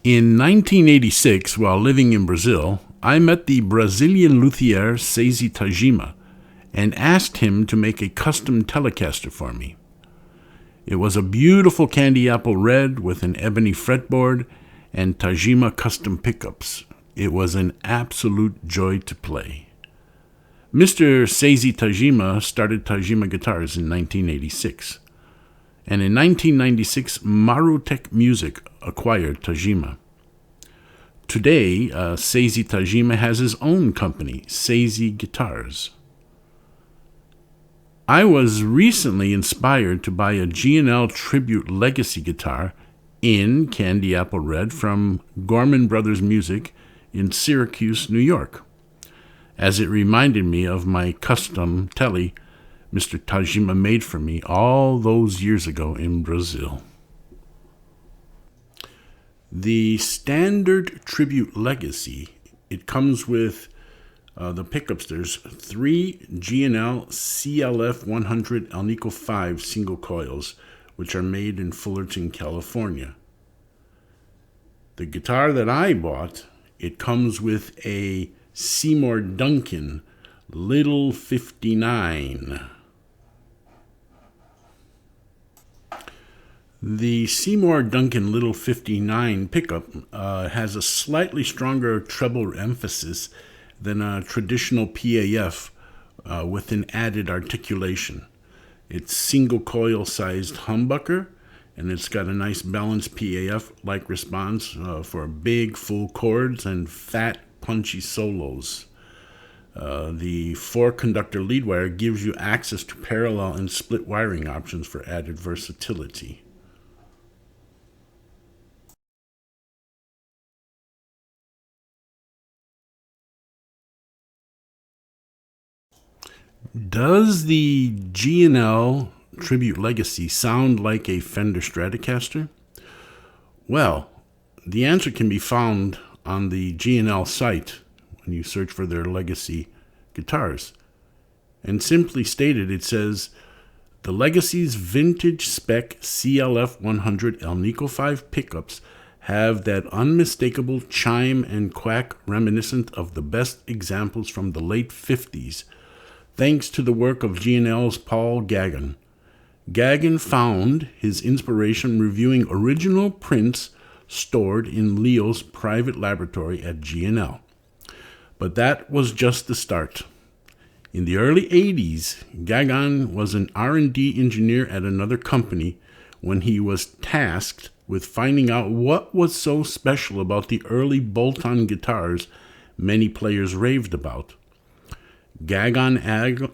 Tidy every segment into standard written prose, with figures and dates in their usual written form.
In 1986, while living in Brazil, I met the Brazilian luthier Seizi Tajima and asked him to make a custom Telecaster for me. It was a beautiful candy apple red with an ebony fretboard and Tajima custom pickups. It was an absolute joy to play. Mr. Seizi Tajima started Tajima Guitars in 1986. And in 1996, Marutech Music acquired Tajima. Today, Seizi Tajima has his own company, Seizi Guitars. I was recently inspired to buy a G&L Tribute Legacy guitar in Candy Apple Red from Gorman Brothers Music in Syracuse, New York, as it reminded me of my custom Tele Mr. Tajima made for me all those years ago in Brazil. The standard Tribute Legacy, it comes with the pickups. There's 3 G&L CLF 100 Alnico 5 single coils, which are made in Fullerton, California. The guitar that I bought, it comes with a Seymour Duncan Little 59. The Seymour Duncan Little 59 pickup has a slightly stronger treble emphasis than a traditional PAF with an added articulation. It's single coil sized humbucker, and it's got a nice balanced PAF-like response for big full chords and fat punchy solos. The 4-conductor lead wire gives you access to parallel and split wiring options for added versatility. Does the G&L Tribute Legacy sound like a Fender Stratocaster? Well, the answer can be found on the G&L site when you search for their Legacy guitars. And simply stated, it says, the Legacy's vintage spec CLF 100 Alnico 5 pickups have that unmistakable chime and quack reminiscent of the best examples from the late 50s, thanks to the work of G&L's Paul Gagnon. Gagnon found his inspiration reviewing original prints stored in Leo's private laboratory at G&L. But that was just the start. In the early 80s, Gagnon was an R&D engineer at another company when he was tasked with finding out what was so special about the early bolt-on guitars many players raved about. Gagnon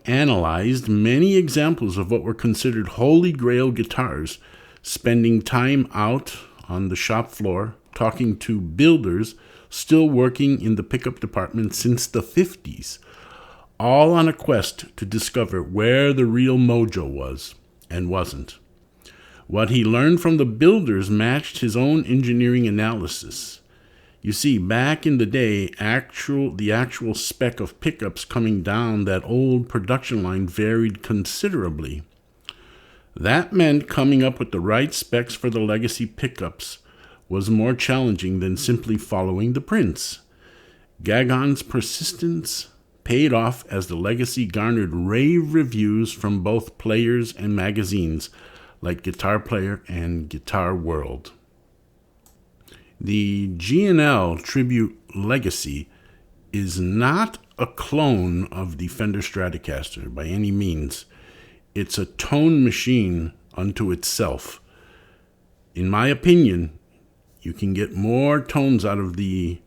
analyzed many examples of what were considered holy grail guitars, spending time out on the shop floor talking to builders still working in the pickup department since the 50s, all on a quest to discover where the real mojo was and wasn't. What he learned from the builders matched his own engineering analysis. You see, back in the day, the actual spec of pickups coming down that old production line varied considerably. That meant coming up with the right specs for the Legacy pickups was more challenging than simply following the prints. Gagnon's persistence paid off as the Legacy garnered rave reviews from both players and magazines like Guitar Player and Guitar World. The G&L Tribute Legacy is not a clone of the Fender Stratocaster by any means. It's a tone machine unto itself. In my opinion, you can get more tones out of the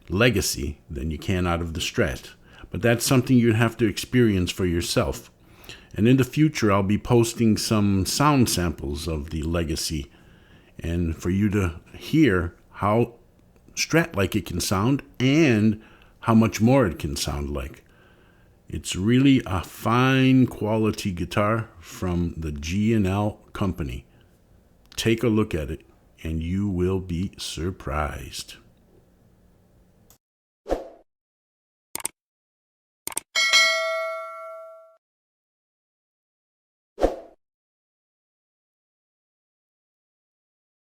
Legacy than you can out of the Strat, but that's something you'd have to experience for yourself. And in the future, I'll be posting some sound samples of the Legacy, and for you to hear how Strat-like it can sound and how much more it can sound like. It's really a fine quality guitar from the G&L company. Take a look at it and you will be surprised.